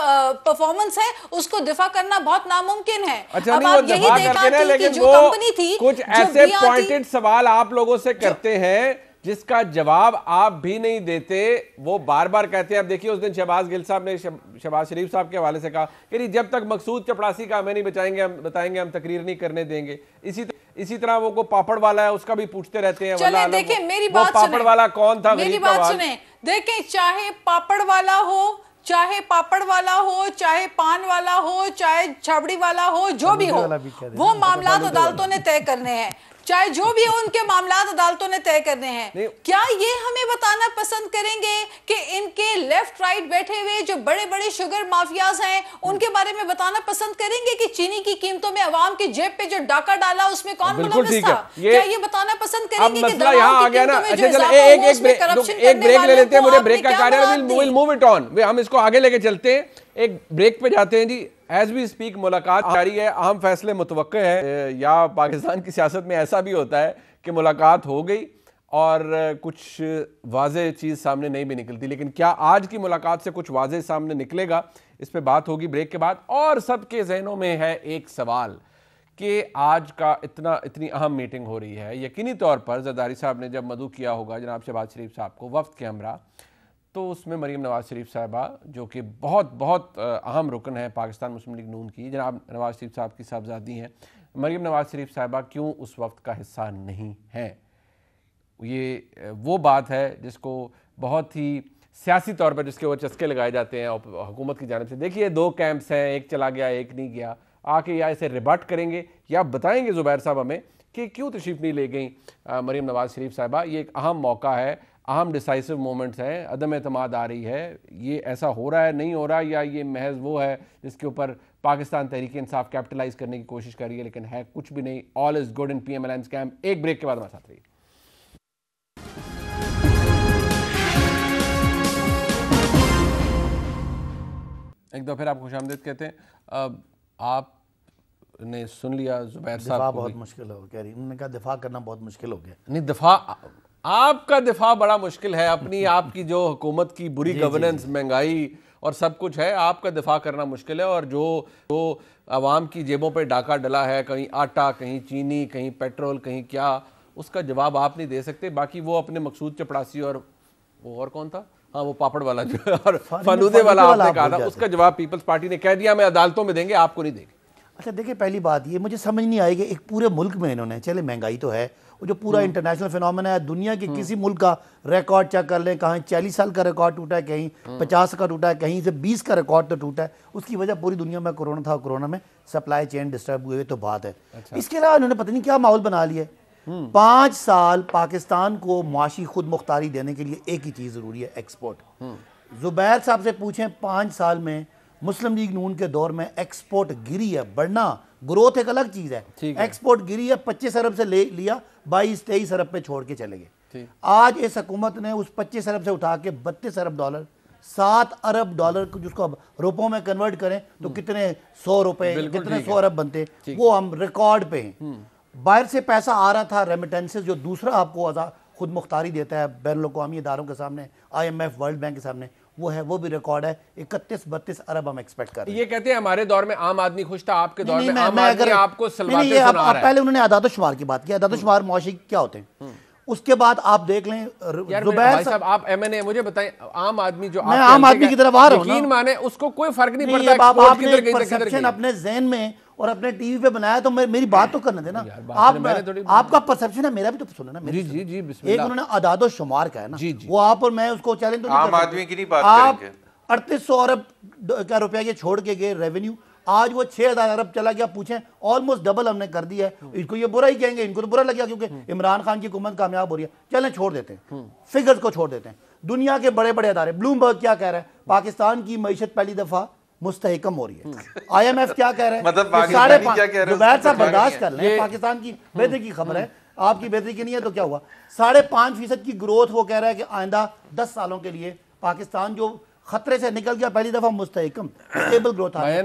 परफॉर्मेंस है, उसको दिफा करना बहुत नामुमकिन है। अब आप यही देखा कि जो कंपनी थी, कुछ ऐसे पॉइंटेड सवाल आप लोगों से करते हैं जिसका जवाब आप भी नहीं देते, वो बार बार कहते हैं। अब देखिए उस दिन शहबाज गिल साहब ने शहबाज शरीफ साहब के हवाले से कहा कि जब तक मकसूद चपड़ासी का हमें नहीं बताएंगे हम तकरीर नहीं करने देंगे। इसी तरह वो को पापड़ वाला है उसका भी पूछते रहते हैं। चलें देखें, मेरी बात सुने, पापड़ वाला कौन था? मेरी बात सुने, देखें चाहे पापड़ वाला हो, चाहे पान वाला हो, चाहे छाबड़ी वाला हो, जो भी हो, वो मामला अदालतों ने तय करने हैं। चाहे जो भी हो, उनके मामला अदालतों ने तय करने हैं। क्या ये हमें बताना पसंद करेंगे कि इनके लेफ्ट राइट बैठे हुए जो बड़े बड़े शुगर माफियाज हैं, उनके बारे में बताना पसंद करेंगे कि चीनी की कीमतों में अवाम की जेब पे जो डाका डाला उसमें कौन मुलव्विस था? क्या ये बताना पसंद करेंगे कि दवाओं की कीमतों में जो इजाफा हुआ उसमें करप्शन करने वाले लेते हैं? मुझे ब्रेक का कार्य, विल मूव इट ऑन, हम इसको आगे लेके चलते हैं। एक ब्रेक पे जाते हैं जी। एज वी स्पीक मुलाकात जारी है, अहम फैसले मुतवक्के हैं, या पाकिस्तान की सियासत में ऐसा भी होता है कि मुलाकात हो गई और कुछ वाज़ेह चीज़ सामने नहीं भी निकलती, लेकिन क्या आज की मुलाकात से कुछ वाज़ेह सामने निकलेगा? इस पे बात होगी ब्रेक के बाद। और सबके जहनों में है एक सवाल कि आज का इतनी अहम मीटिंग हो रही है, यकीनी तौर पर जरदारी साहब ने जब मदऊ किया होगा जनाब शहबाज शरीफ साहब को वफ्द के हमरा, तो उसमें मरीम नवाज शरीफ साहबा जो कि बहुत अहम रुकन है पाकिस्तान मुस्लिम लीग नून की, जनाब नवाज शरीफ साहब की साहबजादी हैं मरीम नवाज शरीफ साहबा, क्यों उस वक्त का हिस्सा नहीं है? ये वो बात है जिसको बहुत ही सियासी तौर पर जिसके ऊपर चस्के लगाए जाते हैं हुकूमत की जानिब से। देखिए दो कैंप्स हैं, एक चला गया एक नहीं गया, आके या इसे रिबट करेंगे या बताएंगे ज़ुबैर साहब हमें कि क्यों तशरीफ़ नहीं ले गई मरीम नवाज शरीफ साहबा। ये एक अहम मौका है, अहम डिसाइसिव मोमेंट्स हैं, अदम एतमाद आ रही है, ये ऐसा हो रहा है नहीं हो रहा, या ये महज वो है जिसके ऊपर पाकिस्तान तहरीक इंसाफ कैपिटलाइज करने की कोशिश कर रही है, लेकिन है कुछ भी नहीं। All is good in PMLN scam. एक ब्रेक के बाद हमारे साथ रहिए। एक दो फिर आप खुशामदीद कहते हैं। आपने सुन लिया ज़ुबैर साहब, बहुत मुश्किल हो गया, उन्होंने कहा दिफा करना बहुत मुश्किल हो गया। नहीं, दिफा आपका दिफा बड़ा मुश्किल है, अपनी आपकी जो हुकूमत की बुरी गवर्नेंस, महंगाई और सब कुछ है, आपका दिफा करना मुश्किल है। और जो आवाम की जेबों पे डाका डला है, कहीं आटा, कहीं चीनी, कहीं पेट्रोल, कहीं क्या, उसका जवाब आप नहीं दे सकते। बाकी वो अपने मकसूद चपड़ासी और वो और कौन था, हाँ वो पापड़ वाला जो और फालूदे वाला आपने कहा था, उसका जवाब पीपल्स पार्टी ने कह दिया मैं अदालतों में देंगे, आपको नहीं देंगे। अच्छा देखिए, पहली बात ये मुझे समझ नहीं आई कि एक पूरे मुल्क में इन्होंने, चले महंगाई तो है, वो जो पूरा इंटरनेशनल फिनोमेना है, दुनिया के किसी मुल्क का रिकॉर्ड चेक कर लें, कहीं 40 साल का रिकॉर्ड टूटा है, कहीं 50 का टूटा है, कहीं से 20 का रिकॉर्ड तो टूटा है। उसकी वजह पूरी दुनिया में कोरोना था, कोरोना में सप्लाई चेन डिस्टर्ब हुए तो बात है। इसके अलावा इन्होंने पता नहीं क्या माहौल बना लिया है। 5 साल पाकिस्तान को मुआशी खुद मुख्तारी देने के लिए एक ही चीज़ ज़रूरी है, एक्सपोर्ट। ज़ुबैर साहब से पूछें 5 साल में मुस्लिम लीग नून के दौर में एक्सपोर्ट गिरी है, बढ़ना, ग्रोथ एक अलग चीज़ है, एक्सपोर्ट गिरी है, 25 अरब से ले लिया, 22-23 अरब पे छोड़ के चले गए। आज इस हुकूमत ने उस 25 अरब से उठा के 32 अरब डॉलर, 7 अरब डॉलर को जिसको अब रुपयों में कन्वर्ट करें तो कितने 100 रुपए, कितने 100 अरब बनते, वो हम रिकॉर्ड पे हैं। बाहर से पैसा आ रहा था, रेमिटेंसेस, जो दूसरा आपको खुद मुख्तारी देता है बैनुल अक़वामी इदारों के सामने, IMF, वर्ल्ड बैंक के सामने, वो है, वो भी रिकॉर्ड है। 31-32 अरब हम एक्सपेक्ट कर रहे हैं। ये कहते हैं हमारे दौर में आम आदमी खुश था, आपके दौर में आम आदमी आपको सलवाते सुना रहा है। पहले उन्होंने आदाद-ओ-शुमार की बात की, आदाद-ओ-शुमार मुआशी क्या होते हैं, उसके बाद आप देख लें ज़ुबैर साहब, आप MNA मुझे बताएं, आम आदमी जो मैं आम आदमी की तरफ आ रहा हूं, यकीन माने उसको कोई फर्क नहीं पड़ता, आपने परसेप्शन अपने ज़हन में और अपने टीवी पे बनाया, तो मेरी बात तो करने देना। आपका परसेप्शन है, मेरा भी तो सुनो ना। जी जी जी, एक उन्होंने अदादो शुमार का है ना, वो आप और मैं उसको चैलेंज तो आम आदमी की नहीं बात करेंगे। 3800 अरब क्या रुपया ये छोड़ के गए रेवेन्यू, आज वो 6000 अरब चला गया। पूछें ऑलमोस्ट डबल हमने कर दिया है। इसको ये बुरा ही कहेंगे, इनको तो बुरा लग गया क्योंकि इमरान खान की हुकूमत कामयाब हो रही है। चलें छोड़ देते हैं, फिगर्स को छोड़ देते हैं। दुनिया के बड़े बड़े अदारे, ब्लूमबर्ग क्या कह रहा है, पाकिस्तान की मईशत पहली दफा मुस्तहकम हो रही है। IMF क्या कह रहा है, मतलब जुबैर साहब बर्दाश्त कर लें, पाकिस्तान की बेहतरी की खबर है, आपकी बेहतरी की नहीं है तो क्या हुआ। 5.5% की ग्रोथ वो कह रहा है कि आइंदा 10 सालों के लिए पाकिस्तान जो खतरे से निकल गया, पहली दफा मुस्तहकम स्टेबल ग्रोथ आ रही है।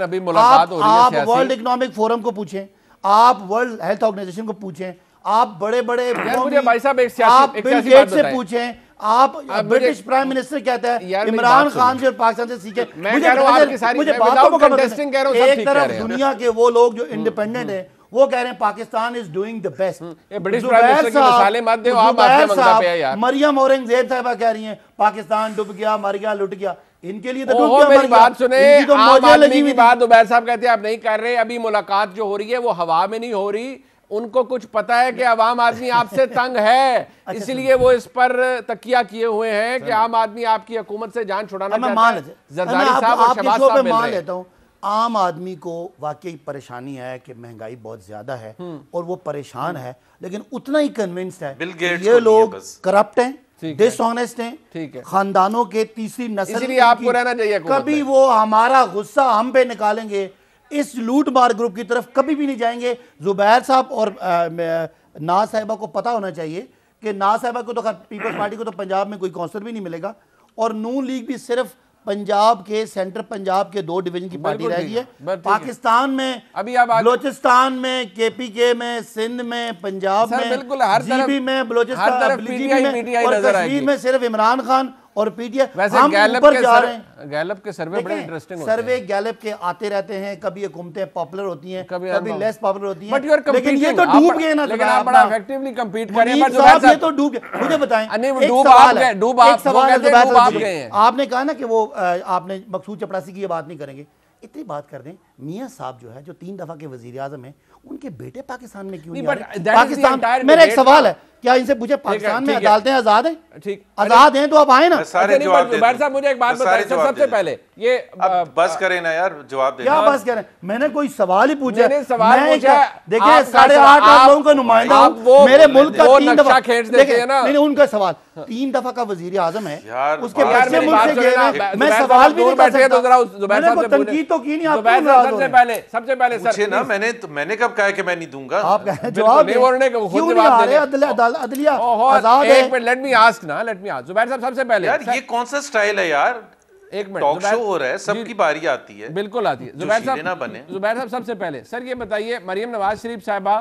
आप वर्ल्ड इकोनॉमिक फोरम को पूछें, आप वर्ल्ड हेल्थ ऑर्गेनाइजेशन को पूछें, आप बड़े बड़े आप बिल गेट्स से पूछें, आप ब्रिटिश प्राइम मिनिस्टर कहता है इमरान खान से और पाकिस्तान से सीखे। मुझे बातों को एक तरफ दुनिया के वो लोग जो इंडिपेंडेंट है वो कह रहे हैं Pakistan is doing the best. Maryam Aurangzeb साहिबा कह रही हैं पाकिस्तान डूब गया, मर गया, लुट गया। इनके लिए तो डूब गया, मेरी बात सुने, आम आदमी की बात उबैर साहब कहते हैं आप नहीं कर रहे। अभी मुलाकात जो हो रही है वो हवा में नहीं हो रही, उनको कुछ पता है कि आवाम आदमी आपसे तंग है, इसलिए वो इस पर तकिया किए हुए हैं कि आम आदमी आपकी हुकूमत से जान छुड़ाना चाहता है। जरदारी साहब और शहबाज साहब मिल रहे हैं। आम आदमी को वाकई परेशानी है कि महंगाई बहुत ज्यादा है और वो परेशान है, लेकिन उतना ही कन्विंस्ड है ये लोग करप्ट हैं, डिसऑनेस्ट हैं, खानदानों के तीसरी नस्ल, इसलिए आपको रहना चाहिए। कभी वो हमारा गुस्सा हम पे निकालेंगे, इस लूट मार ग्रुप की तरफ कभी भी नहीं जाएंगे। जुबैर साहब और नाज साहिबा को पता होना चाहिए कि नाज साहिबा को तो पीपल्स पार्टी को तो पंजाब में कोई काउंसिलर भी नहीं मिलेगा, और नून लीग भी सिर्फ पंजाब के सेंटर पंजाब के 2 डिवीजन की पार्टी रह गई है। पाकिस्तान में अभी बलोचिस्तान में, KPK में, सिंध में, पंजाब में, GB में, बलोचिस्तान में और कश्मीर में सिर्फ इमरान खान और PTI। वैसे गैलप के सर्वे बड़े इंटरेस्टिंग होते हैं। सर्वे गैलप के आते रहते हैं, कभी हुकूमतें पॉपुलर होती हैं, कभी लेस पॉपुलर होती हैं, लेकिन ये तो डूब गए ना। लेकिन आप बड़ा इफेक्टिवली कंपीट कर रहे हैं। ये तो डूब गए। मुझे बताएं, आपने कहा ना कि वो आपने मकसूद चपड़ासी की ये बात नहीं करेंगे, इतनी बात कर दें, मियां साहब जो है जो 3 दफा के वजीर आजम है, उनके बेटे पाकिस्तान में क्यों नहीं आ रहे? पाकिस्तान, मेरा एक सवाल है, क्या इनसे पूछे पाकिस्तान में अदालतें आजाद हैं? ठीक, आजाद हैं तो आप आए ना। साहब मुझे एक बात बताएं, सबसे पहले ये बस करें ना यार, जवाब क्या बस करें? मैंने कोई सवाल ही पूछा। देखिए 8.5 लाख लोगों का नुमाइंदा हूं, मेरे मुल्क का 3 दफा नहीं, उनका सवाल 3 दफा का वजीर आजम है, उसके बच्चे मुल्क से गए हैं। मैं सवाल भी नहीं कर सकता, मैंने तनकीद तो की नहीं। सबसे पहले पूछे ना, मैंने कब कहा कि मैं नहीं दूंगा? आप जवाब क्यों नहीं आ रहे? अदलिया आजाद है। एक मिनट, लेट मी आस्क ना, लेट मी आस्क जुबैर साहब सबसे पहले। यार ये कौन सा स्टाइल है यार? एक मिनट, टॉक शो हो रहा है, सबकी बारी आती है। बिल्कुल आती है। जुबैर साहब सबसे पहले सर ये बताइए, मरियम नवाज शरीफ साहिबा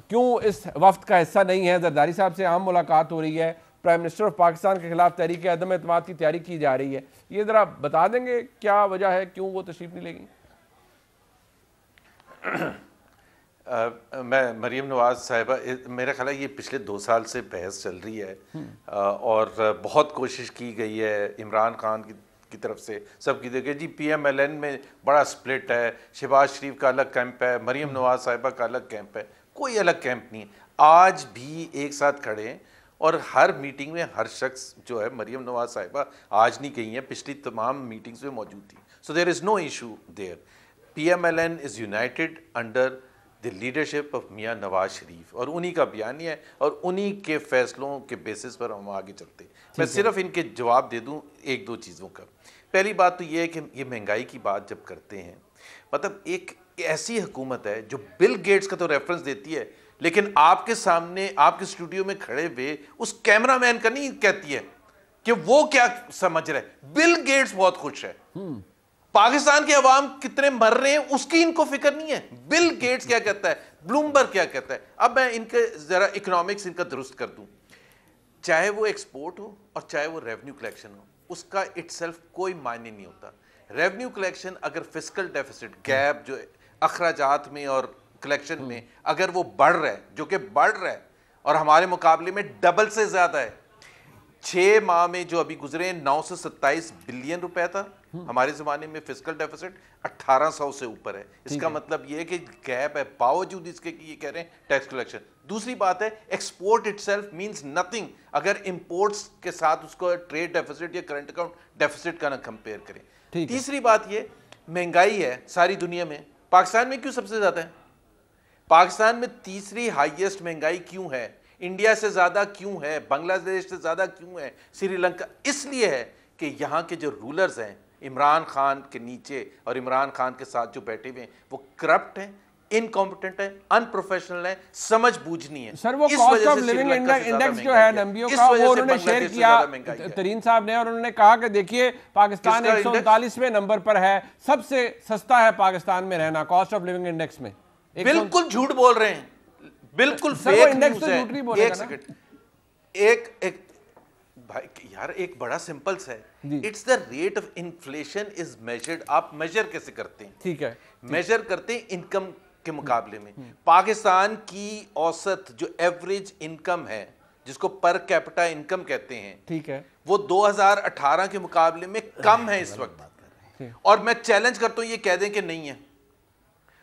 क्यों इस वफ्द का हिस्सा नहीं है? जरदारी साहब से आम मुलाकात हो रही है, प्राइम मिनिस्टर ऑफ पाकिस्तान के खिलाफ तहरीक अदम एतमाद की तैयारी की जा रही है, ये जरा बता देंगे क्या वजह है, क्यों वो तशरीफ नहीं लेगी? मैं मरियम नवाज साहिबा, मेरा ख्याल है ये पिछले 2 साल से बहस चल रही है और बहुत कोशिश की गई है इमरान खान की तरफ से, सबकी देखिए जी PMLN में बड़ा स्प्लिट है, शहबाज शरीफ का अलग कैंप है, मरियम नवाज साहिबा का अलग कैंप है, कोई अलग कैंप नहीं है। आज भी एक साथ खड़े हैं और हर मीटिंग में हर शख्स जो है, मरियम नवाज साहिबा आज नहीं गई हैं, पिछली तमाम मीटिंग्स में मौजूद थी। So there is no issue there. PMLN is united under the leadership of Mian Nawaz शरीफ, और उन्हीं का बयानी है और उन्हीं के फैसलों के बेसिस पर हम आगे चलते हैं। मैं सिर्फ इनके जवाब दे दूं 1-2 चीज़ों का। पहली बात तो ये है कि ये महंगाई की बात जब करते हैं, मतलब एक ऐसी हुकूमत है जो बिल गेट्स का तो रेफरेंस देती है, लेकिन आपके सामने आपके स्टूडियो में खड़े हुए उस कैमरामैन का नहीं कहती है कि वो क्या समझ रहा है। बिल गेट्स बहुत खुश है, पाकिस्तान के अवाम कितने मर रहे हैं उसकी इनको फिक्र नहीं है। बिल गेट्स क्या कहता है, ब्लूमबर्ग क्या कहता है। अब मैं इनके जरा इकोनॉमिक्स इनका दुरुस्त कर दूं, चाहे वो एक्सपोर्ट हो और चाहे वो रेवेन्यू कलेक्शन हो, उसका इटसेल्फ कोई मायने नहीं होता। रेवेन्यू कलेक्शन अगर फिस्कल डेफिसिट गैप जो अखराजात में और कलेक्शन में अगर वो बढ़ रहा है, जो कि बढ़ रहा है और हमारे मुकाबले में डबल से ज्यादा है, 6 माह में जो अभी गुजरे 9 से 27 बिलियन रुपए था, हमारे जमाने में फिस्कल डेफिसिट 1800 से ऊपर है। इसका मतलब ये है कि गैप है, बावजूद इसके कि ये कह रहे हैं टैक्स कलेक्शन। दूसरी बात है, एक्सपोर्ट इटसेल्फ मींस नथिंग अगर इंपोर्ट्स के साथ उसको ट्रेड डेफिसिट या करंट अकाउंट डेफिसिट का ना कंपेयर करें। तीसरी बात ये, महंगाई है सारी दुनिया में, पाकिस्तान में क्यों सबसे ज्यादा है? पाकिस्तान में तीसरी हाईएस्ट महंगाई क्यों है? इंडिया से ज्यादा क्यों है? बांग्लादेश से ज्यादा क्यों है? श्रीलंका? इसलिए है कि यहाँ के जो रूलर्स हैं इमरान खान के नीचे और इमरान खान के साथ जो बैठे हुए हैं वो करप्ट हैं, इनकॉम्पिटेंट है, अनप्रोफेशनल है, समझ बूझ नहीं है। सर वो कॉस्ट ऑफ लिविंग इंडेक्स जो है नंबियो का, वो उन्होंने शेयर किया तरीन साहब ने, और उन्होंने कहा कि देखिए पाकिस्तान 139वें नंबर पर है, सबसे सस्ता है पाकिस्तान में रहना कॉस्ट ऑफ लिविंग इंडेक्स में। बिल्कुल झूठ बोल रहे हैं, बिल्कुल फेक न्यूज़ है। एक सेकंड, एक भाई यार, एक बड़ा सिंपल सा है, it's the rate of inflation is measured. आप मेजर कैसे करते हैं? ठीक है, मेजर करते हैं इनकम के मुकाबले में। पाकिस्तान की औसत जो एवरेज इनकम है, जिसको पर कैपिटा इनकम कहते हैं, ठीक है, वो 2018 के मुकाबले में कम है इस वक्त। और मैं चैलेंज करता हूं ये कह दें कि नहीं है।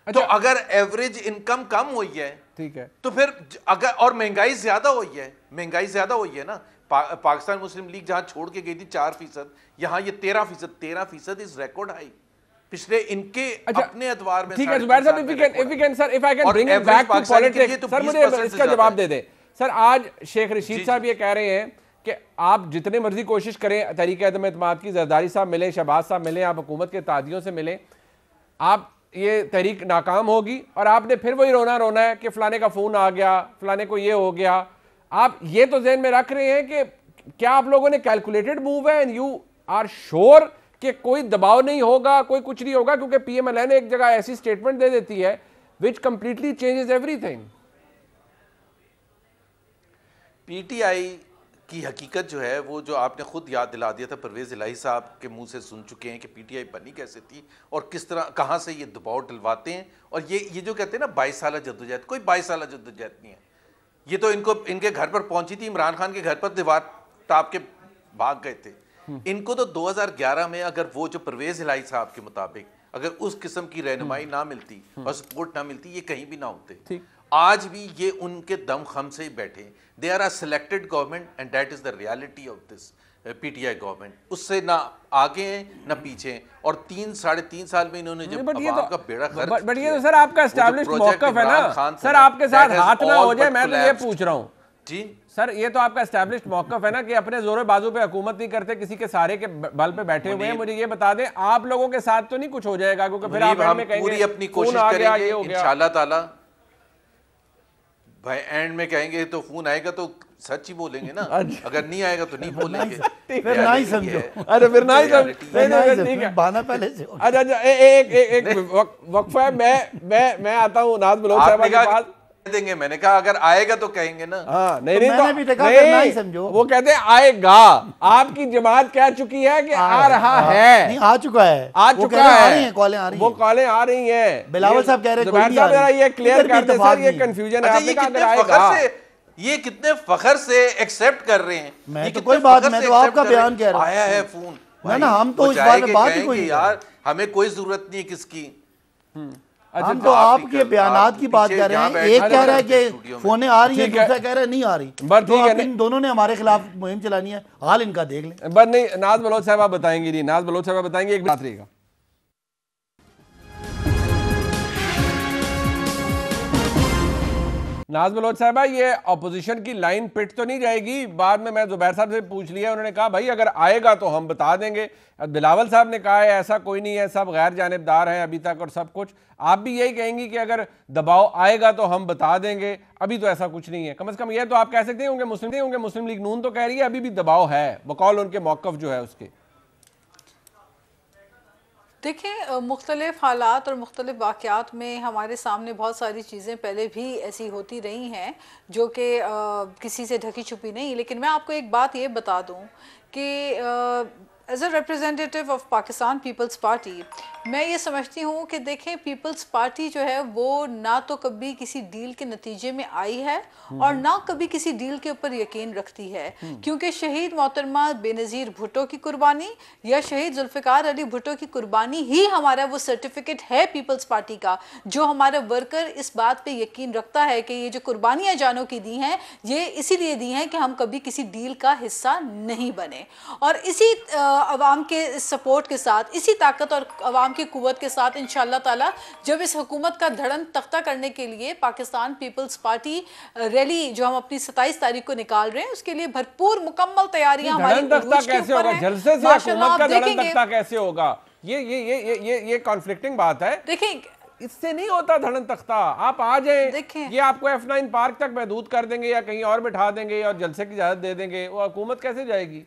तो अगर एवरेज इनकम कम हुई है, ठीक है, तो फिर अगर और महंगाई ज्यादा हुई है, महंगाई ज्यादा हुई है ना। पाकिस्तान मुस्लिम लीग जहां छोड़ के गई थी 4%, यहां ये 13% इज रिकॉर्ड हाई पिछले इनके अपने अतवार में। ठीक है जुबैर साहब, if we can sir, if I can bring it back to politics, sir मुझे इसका जवाब दे दें। सर आज शेख रशीद साहब ये कह रहे हैं कि आप जितने मर्जी कोशिश करें, तहरीक अदम एतमाद की जरदारी साहब मिले, शहबाज साहब मिले, आप हुकूमत के तादियों से मिले, आप ये तहरीक नाकाम होगी और आपने फिर वही रोना है कि फलाने का फोन आ गया, फलाने को ये हो गया। आप ये तो ज़हन में रख रहे हैं कि क्या आप लोगों ने कैलकुलेटेड मूव है एंड यू आर श्योर कि कोई दबाव नहीं होगा, कोई कुछ नहीं होगा? क्योंकि पीएमएलएन एक जगह ऐसी स्टेटमेंट दे देती है विच कंप्लीटली चेंजेस एवरीथिंग। पीटीआई की हकीकत जो है, वो जो आपने खुद याद दिला दिया था, परवेज इलाही साहब के मुंह से सुन चुके हैं कि पीटीआई बनी कैसे थी और किस तरह, कहाँ से ये दबाव डलवाते हैं। और ये जो कहते हैं ना 22 साल जद्दोजहद, कोई 22 साल जद्दोजहद नहीं है। ये तो इनके घर पर पहुंची थी, इमरान खान के घर पर दीवार टाप के भाग गए थे। इनको तो 2011 में अगर वो जो परवेज इलाही साहब के मुताबिक अगर उस किस्म की रहनुमाई ना मिलती और सपोर्ट ना मिलती, ये कहीं भी ना होते। आज भी ये उनके दम खम से ही बैठे। They are a selected government and that is the reality of this PTI government. उससे ना आगे हैं ना पीछे हैं। और 3-3.5 साल में इन्होंने जब अवाम का बेड़ा गर्क, बट ये तो सर आपका एस्टैब्लिश्ड मौक़िफ़ है ना सर, आपके साथ हाथ ना हो जाए, मैं तो ये पूछ रहा हूँ जी सर, ये तो आपका एस्टैब्लिश्ड मौक़िफ़ है ना कि अपने जोर बाजू पे हुकूमत नहीं करते, किसी के सारे के बल पे बैठे हुए हैं। मुझे ये बता दें, आप लोगों के साथ तो नहीं कुछ हो जाएगा? क्योंकि फिर आप में कहेंगे पूरी अपनी कोशिश करेंगे इंशाअल्लाह ताला। भाई एंड में कहेंगे तो फोन आएगा तो सच ही बोलेंगे ना, अगर नहीं आएगा तो नहीं बोलेंगे, फिर ना ही समझो। अरे फिर ना ही समझो, ठीक है, बहाना पहले से। अच्छा एक वक्फा है, मैं आता हूँ नाज बलोच साहब के पास देंगे। मैंने कहा अगर आएगा तो कहेंगे ना। हाँ, नहीं तो मैंने भी देखा, ना ही समझो। वो कहते हैं आएगा, आपकी जमात कह चुकी है कि आ रहा है, नहीं आ चुका है, आ चुका है, कॉलें आ रही हैं, वो कॉलें आ रही हैं। बिलावल साहब कह रहे हैं जुबैर साहब, जरा ये क्लियर कर दे सर, ये कंफ्यूजन है। आपने कहा अगर आएगा, ये कितने फखर से एक्सेप्ट कर रहे हैं। मैं तो कोई बात, मैं तो आपका बयान कह रहा हूं। आया है फोन ना, हम तो इस बारे में बात ही कोई यार, हमें कोई जरूरत नहीं है किसकी। हम तो आपके बयानात की बात कर रहे हैं। एक कह रहा है कि फोने आ रही है, दूसरा कह रहा है नहीं आ रही। तो इन दोनों ने हमारे खिलाफ मुहिम चलानी है, हाल इनका देख लें। बस नहीं, नाज बलोच साहब आप बताएंगे नहीं, नाज बलोच साहब बताएंगे, एक बात रहेगा। नाज बलोच साहबा, ये अपोजिशन की लाइन पिट तो नहीं जाएगी? बाद में मैं जुबैर साहब से पूछ लिया, उन्होंने कहा भाई अगर आएगा तो हम बता देंगे। बिलावल साहब ने कहा है ऐसा कोई नहीं है, सब गैर जानिबदार हैं अभी तक और सब कुछ। आप भी यही कहेंगी कि अगर दबाव आएगा तो हम बता देंगे, अभी तो ऐसा कुछ नहीं है? कम से कम ये तो आप कह सकते होंगे, मुस्लिम लीग नून तो कह रही है अभी भी दबाव है, बकौल उनके मौक़िफ़ जो है उसके। देखिए, मुख्तलिफ हालात और मुख्तलिफ वाक़यात में हमारे सामने बहुत सारी चीज़ें पहले भी ऐसी होती रही हैं जो कि किसी से ढकी छुपी नहीं। लेकिन मैं आपको एक बात ये बता दूं कि as a representative of Pakistan Peoples Party मैं ये समझती हूँ कि देखें, पीपल्स पार्टी जो है वो ना तो कभी किसी डील के नतीजे में आई है और ना कभी किसी डील के ऊपर यकीन रखती है, क्योंकि शहीद मोहतरमा बेनज़ीर भुट्टो की कुर्बानी या शहीद जुल्फ़िकार अली भुट्टो की कुर्बानी ही हमारा वो सर्टिफिकेट है पीपल्स पार्टी का, जो हमारा वर्कर इस बात पे यकीन रखता है कि ये जो कुर्बानियाँ जानों की दी हैं ये इसीलिए दी हैं कि हम कभी किसी डील का हिस्सा नहीं बने। और इसी अवाम के सपोर्ट के साथ, इसी ताकत और अवाम की कुव्वत के साथ इंशाअल्लाह ताला जब इस हुकूमत का धड़न तख्ता करने के लिए पाकिस्तान पीपल्स पार्टी रैली जो हम अपनी 27 तारीख को निकाल रहे हैं उसके लिए भरपूर मुकम्मल तैयारियां हमारी तख्ता कैसे होगा, जलसे से हुकूमत का धड़न तख्ता कैसे होगा, ये कॉन्फ्लिक्टिंग बात है। देखें, इससे नहीं होता धड़न तख्ता। आप आ जाए, ये आपको F9 पार्क तक महदूद कर देंगे या कहीं और बिठा देंगे और जलसे की इजाजत दे देंगे, वो हुकूमत कैसे जाएगी?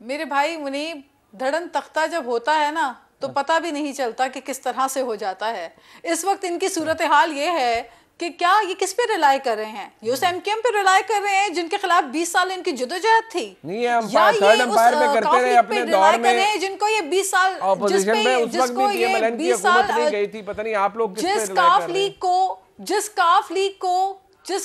मेरे भाई मुनीब, धड़न तख्ता जब होता है ना तो पता भी नहीं चलता कि किस तरह से हो जाता है। इस वक्त इनकी सूरत हाल ये है कि क्या ये किस पे रिलाई कर रहे हैं? ये उस एमकेएम पे रिलाई कर रहे हैं जिनके खिलाफ 20 साल इनकी जदोजहद थी, नहीं है या ये उस अपने दौर में जिनको ये 20 साल ऑपोजिशन में उस वक्त भी पीएमएलएन की हुकूमत नहीं गई थी, पता नहीं आप लोग जिस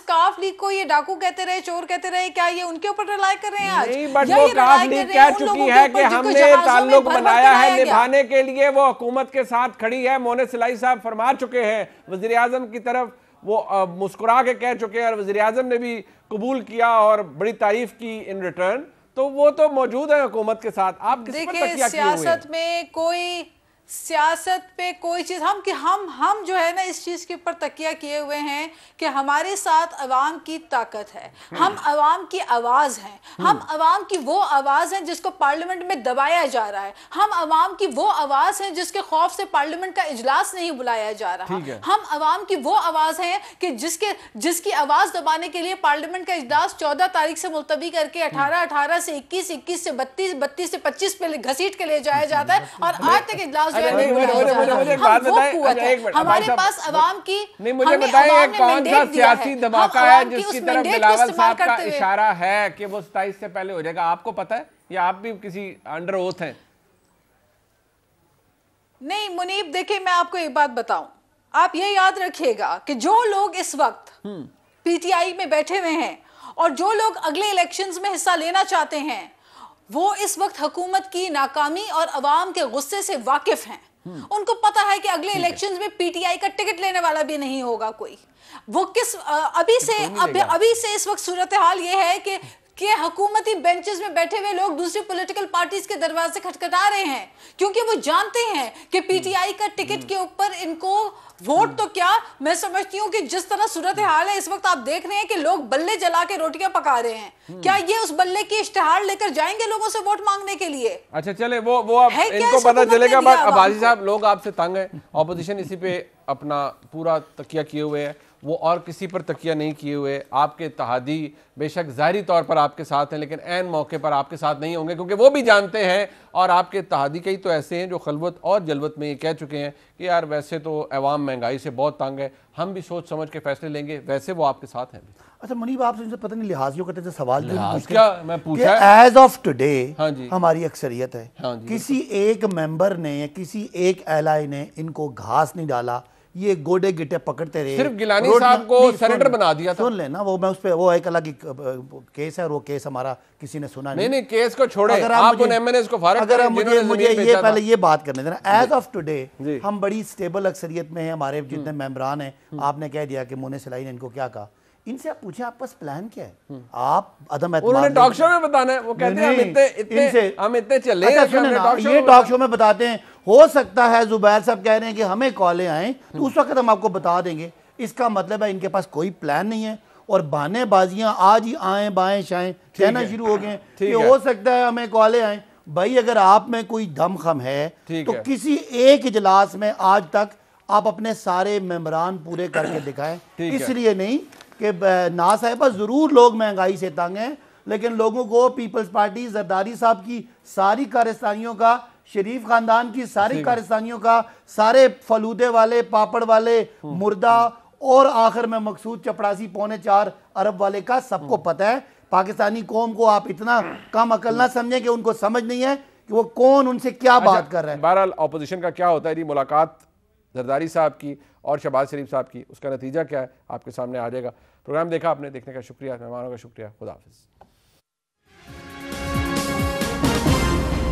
काफ लीग को ये डाकू कहते रहे, चोर कहते रहे, क्या ये उनके ऊपर रिलाई कर रहे हैं आज? नहीं, बट वो काफ लीग कह चुकी है कि हमने ताल्लुक बनाया है निभाने के लिए, वो हुकूमत के साथ खड़ी है। मोने सिलाई साहब फरमा चुके हैं, वजीर आजम की तरफ वो मुस्कुरा के कह चुके हैं और वजीर आजम ने भी कबूल किया और बड़ी तारीफ की इन रिटर्न, तो वो तो मौजूद है हुकूमत के साथ। आप किस पर तकिया किए हुए हैं? सियासत पे कोई चीज़ हम जो है ना इस चीज़ के ऊपर तकिया किए हुए हैं कि हमारे साथ अवाम की ताकत है, हम अवाम की आवाज़ हैं, हम अवाम की वो आवाज़ हैं जिसको पार्लियामेंट में दबाया जा रहा है, हम अवाम की वो आवाज़ हैं जिसके खौफ से पार्लियामेंट का इजलास नहीं बुलाया जा रहा, हम अवाम की वो आवाज़ हैं कि जिसकी आवाज़ दबाने के लिए पार्लियामेंट का इजलास 14 तारीख से मुलतवी करके 18 से 21 से 32 से 25 पे घसीट के ले जाया जाता है और आज तक इजलास मुझे बात बताएं, हमारे पास अवाम की, नहीं मुझे बताएं कौन सा सियासी धमाका है जिसकी तरफ बिलावल साहब का इशारा है कि वो 27 से पहले हो जाएगा? आपको पता है या आप भी किसी अंडर ओथ हैं? नहीं मुनीब, देखिए मैं आपको एक बात बताऊं, आप ये याद रखिएगा कि जो लोग इस वक्त पीटीआई में बैठे हुए हैं और जो लोग अगले इलेक्शंस में हिस्सा लेना चाहते हैं वो इस वक्त हुकूमत की नाकामी और अवाम के गुस्से से वाकिफ हैं। उनको पता है कि अगले इलेक्शंस में पीटीआई का टिकट लेने वाला भी नहीं होगा कोई। वो किस अभी से इस वक्त सूरत हाल ये है कि हुकूमती बेंचेस में बैठे हुए लोग दूसरी पॉलिटिकल पार्टीज के दरवाजे खटखटा रहे हैं क्योंकि वो जानते हैं कि पीटीआई का टिकट के ऊपर इनको वोट तो क्या, मैं समझती हूँ कि जिस तरह सूरत हाल है इस वक्त आप देख रहे हैं कि लोग बल्ले जला के रोटियां पका रहे हैं, क्या ये उस बल्ले की इश्तिहार लेकर जाएंगे लोगों से वोट मांगने के लिए? अच्छा चले वो अब इनको पता चलेगा। बट अब्बासी साहब, लोग आपसे तंग है, ऑपोजिशन इसी पे अपना पूरा तकिया किए हुए है, वो और किसी पर तकिया नहीं किए हुए। आपके इत्तेहादी बेशक ज़ाहिरी तौर पर आपके साथ हैं लेकिन ऐन मौके पर आपके साथ नहीं होंगे क्योंकि वो भी जानते हैं, और आपके इत्तेहादी कई तो ऐसे हैं जो खलवत और जलवत में ये कह चुके हैं कि यार वैसे तो अवाम महंगाई से बहुत तंग है, हम भी सोच समझ के फैसले लेंगे, वैसे वो आपके साथ हैं। अच्छा मुनीब, आपसे पता नहीं लिहाजियों करते थे सवाल क्या मैं पूछा, एज ऑफ टुडे हमारी अक्सरियत है, किसी एक मेंबर ने या किसी एक एलाई ने इनको घास नहीं डाला, ये गोडे गिटे पकड़ते रहे, सिर्फ गिलानी साहब को सेनेटर बना दिया था। सुन लेना, वो मैं उस पे वो एक अलग केस है और वो केस हमारा किसी ने सुना नहीं। नहीं केस को छोड़े, आप उन एमएनएस को फारिग अगर मुझे ये पहले ये बात करने देना, एज ऑफ टुडे हम बड़ी स्टेबल अक्सरियत में हैं, हमारे जितने मेंबरान हैं। आपने कह दिया कि मोने सिलाई ने इनको क्या कहा, इनसे आप पूछे आपका प्लान क्या है? आप अदम उन्होंने टॉक शो में बताना है, वो कहते हैं हम इतने चले हैं, ये टॉक शो में बताते हैं। हो सकता है जुबैर साहब कह रहे हैं कि हमें कॉलें आए तो उस वक्त हम आपको बता देंगे। इसका मतलब है इनके पास कोई प्लान नहीं है और बहानेबाजियां आज ही आए बाएं शाएं कहना शुरू हो गए कि हो सकता है हमें कॉलें आए। भाई अगर आप में कोई दमखम है तो किसी एक इजलास में आज तक आप अपने सारे मेंबरान पूरे करके दिखाएं। इसलिए नहीं कि ना साहिबा, जरूर लोग महंगाई से तंग हैं लेकिन लोगों को पीपल्स पार्टी जरदारी साहब की सारी कारस्तानियों का, शरीफ खानदान की सारी कारस्तानियों का, सारे फलूदे वाले, पापड़ वाले, मुर्दा और आखिर में मकसूद चपड़ासी 4.25 अरब वाले का सबको पता है। पाकिस्तानी कौम को आप इतना कम अकल ना समझें कि उनको समझ नहीं है कि वो कौन उनसे क्या बात कर रहा है। बहरहाल ऑपोजिशन का क्या होता है जी, मुलाकात जरदारी साहब की और शहबाज शरीफ साहब की, उसका नतीजा क्या है आपके सामने आ जाएगा। प्रोग्राम देखा आपने, देखने का शुक्रिया, मेहमानों का शुक्रिया, खुदा हाफिज़।